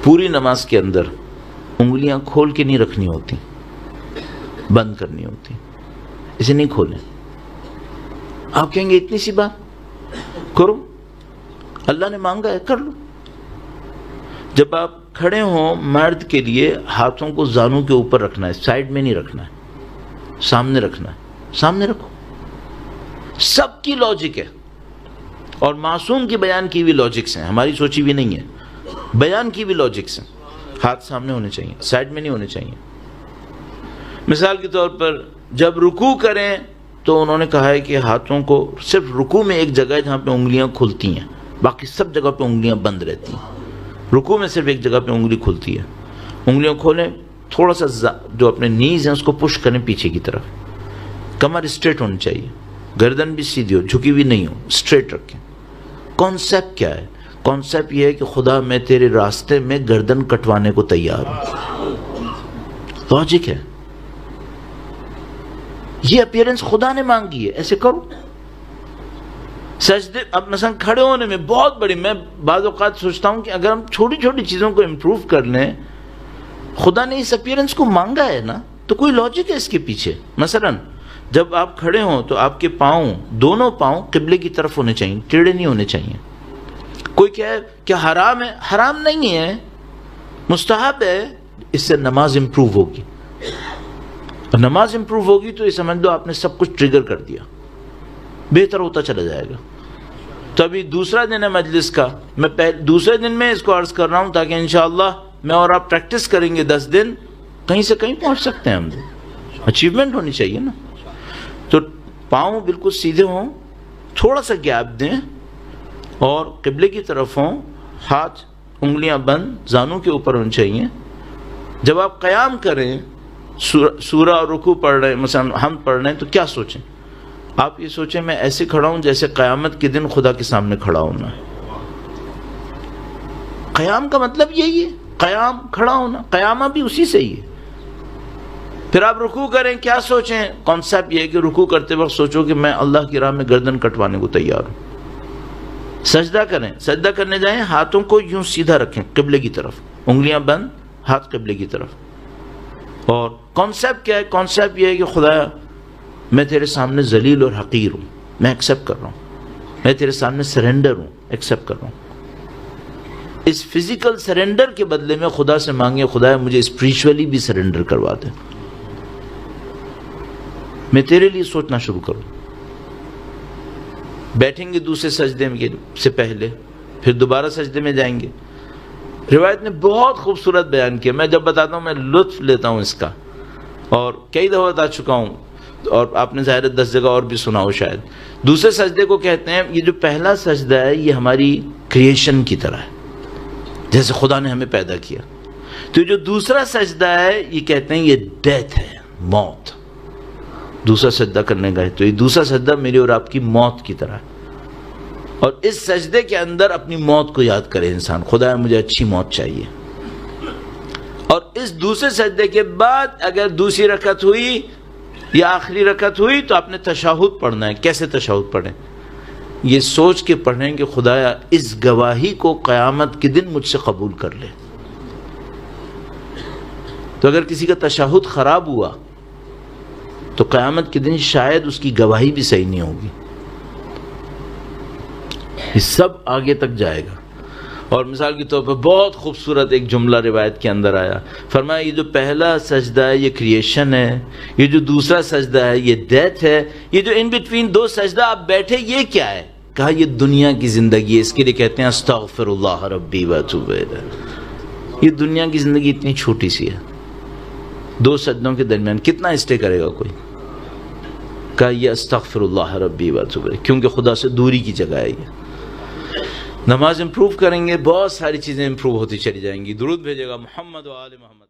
پوری نماز کے اندر انگلیاں کھول کے نہیں رکھنی ہوتی، بند کرنی ہوتی، اسے نہیں کھولیں۔ آپ کہیں گے اتنی سی بات کرو، اللہ نے مانگا ہے کر لو۔ جب آپ کھڑے ہوں مرد کے لیے ہاتھوں کو زانوں کے اوپر رکھنا ہے، سائڈ میں نہیں رکھنا ہے، سامنے رکھنا ہے، سامنے رکھو۔ سب کی لاجک ہے، اور معصوم کی بیان کی بھی لاجکس ہیں، ہماری سوچی بھی نہیں ہے، بیان کی بھی لاجکس ہیں۔ ہاتھ سامنے ہونے چاہیے، سائڈ میں نہیں ہونے چاہیے۔ مثال کے طور پر جب رکوع کریں تو انہوں نے کہا ہے کہ ہاتھوں کو صرف رکوع میں ایک جگہ ہے جہاں پہ انگلیاں کھلتی ہیں، باقی سب جگہ پہ انگلیاں بند رہتی ہیں۔ رکوع میں صرف ایک جگہ پہ انگلی کھلتی ہے، انگلیاں کھولیں، تھوڑا سا جو اپنے نیز ہیں اس کو پش کریں پیچھے کی طرف، کمر اسٹریٹ ہونی چاہیے، گردن بھی سیدھی ہو، جھکی بھی نہیں ہو، اسٹریٹ رکھیں۔ کانسیپٹ کیا ہے؟ کانسیپٹ یہ ہے کہ خدا میں تیرے راستے میں گردن کٹوانے کو تیار ہوں، لاجک ہے۔ یہ اپیرنس خدا نے مانگی ہے، ایسے کرو۔ سجدے اب مثلا کھڑے ہونے میں بہت بڑی، میں بعض اوقات سوچتا ہوں کہ اگر ہم چھوٹی چھوٹی چیزوں کو امپروو کر لیں، خدا نے اس اپیرنس کو مانگا ہے نا، تو کوئی لاجک ہے اس کے پیچھے۔ مثلا جب آپ کھڑے ہوں تو آپ کے پاؤں، دونوں پاؤں قبلے کی طرف ہونے چاہیے، ٹیڑھے نہیں ہونے چاہیے۔ کوئی کہے کیا حرام ہے؟ حرام نہیں ہے، مستحب ہے، اس سے نماز امپروو ہوگی۔ نماز امپروو ہوگی تو یہ سمجھ لو آپ نے سب کچھ ٹریگر کر دیا، بہتر ہوتا چلا جائے گا۔ تو ابھی دوسرا دن ہے مجلس کا، میں دوسرے دن میں اس کو عرض کر رہا ہوں تاکہ انشاءاللہ میں اور آپ پریکٹس کریں گے 10 دن، کہیں سے کہیں پہنچ سکتے ہیں ہم، اچیومنٹ ہونی چاہیے نا۔ تو پاؤں بالکل سیدھے ہوں، تھوڑا سا گیپ دیں اور قبلے کی طرف ہوں، ہاتھ انگلیاں بند زانوں کے اوپر ہونی چاہیے۔ جب آپ قیام کریں، سورہ اور رکوع پڑھ رہے ہیں، مثلا ہم پڑھ رہے ہیں، تو کیا سوچیں؟ آپ یہ سوچیں میں ایسے کھڑا ہوں جیسے قیامت کے دن خدا کے سامنے کھڑا ہونا ہے۔ قیام کا مطلب یہی ہے، قیام کھڑا ہونا، قیامہ بھی اسی سے ہی ہے۔ پھر آپ رکوع کریں، کیا سوچیں؟ کانسیپٹ یہ ہے کہ رکوع کرتے وقت سوچو کہ میں اللہ کی راہ میں گردن کٹوانے کو تیار ہوں۔ سجدہ کریں، سجدہ کرنے جائیں، ہاتھوں کو یوں سیدھا رکھیں قبلے کی طرف، انگلیاں بند، ہاتھ قبلے کی طرف۔ اور کانسیپٹ کیا ہے؟ کانسیپٹ یہ ہے کہ خدا میں تیرے سامنے ذلیل اور حقیر ہوں، میں ایکسیپٹ کر رہا ہوں، میں تیرے سامنے سرنڈر ہوں، ایکسیپٹ کر رہا ہوں۔ اس فزیکل سرنڈر کے بدلے میں خدا سے مانگے خدا مجھے اسپریچولی بھی سرنڈر کروا دے، میں تیرے لیے سوچنا شروع کروں۔ بیٹھیں گے دوسرے سجدے سے پہلے، پھر دوبارہ سجدے میں جائیں گے۔ روایت نے بہت خوبصورت بیان کیا، میں جب بتاتا ہوں میں لطف لیتا ہوں اس کا، اور کئی دفعہ بتا چکا ہوں، اور آپ نے ظاہر 10 جگہ اور بھی سنا ہو شاید۔ دوسرے سجدے کو کہتے ہیں، یہ جو پہلا سجدہ ہے یہ ہماری کریشن کی طرح ہے، جیسے خدا نے ہمیں پیدا کیا۔ تو جو دوسرا سجدہ ہے یہ کہتے ہیں یہ ڈیتھ ہے، موت۔ دوسرا سجدہ کرنے کا ہے تو یہ دوسرا سجدہ میری اور آپ کی موت کی طرح ہے، اور اس سجدے کے اندر اپنی موت کو یاد کرے انسان، خدا مجھے اچھی موت چاہیے۔ اور اس دوسرے سجدے کے بعد اگر دوسری رکعت ہوئی یا آخری رکعت ہوئی تو آپ نے تشہد پڑھنا ہے۔ کیسے تشہد پڑھیں؟ یہ سوچ کے پڑھیں کہ خدایا اس گواہی کو قیامت کے دن مجھ سے قبول کر لے۔ تو اگر کسی کا تشہد خراب ہوا تو قیامت کے دن شاید اس کی گواہی بھی صحیح نہیں ہوگی۔ یہ سب آگے تک جائے گا۔ اور مثال کے طور پر بہت خوبصورت ایک جملہ روایت کے اندر آیا، فرمایا یہ جو پہلا سجدہ ہے یہ کریشن ہے، یہ جو دوسرا سجدہ ہے یہ ڈیتھ ہے، یہ جو ان بٹوین دو سجدہ آپ بیٹھے یہ کیا ہے؟ کہا یہ دنیا کی زندگی ہے، اس کے لیے کہتے ہیں استغفر اللہ ربی واتوب الیہ۔ یہ دنیا کی زندگی اتنی چھوٹی سی ہے، دو سجدوں کے درمیان کتنا اسٹے کرے گا کوئی؟ کہا یہ استغفر اللہ ربی واتوب الیہ، کیونکہ خدا سے دوری کی جگہ ہے یہ۔ نماز امپروو کریں گے، بہت ساری چیزیں امپروو ہوتی چلی جائیں گی۔ درود بھیجے گا محمد و آل محمد۔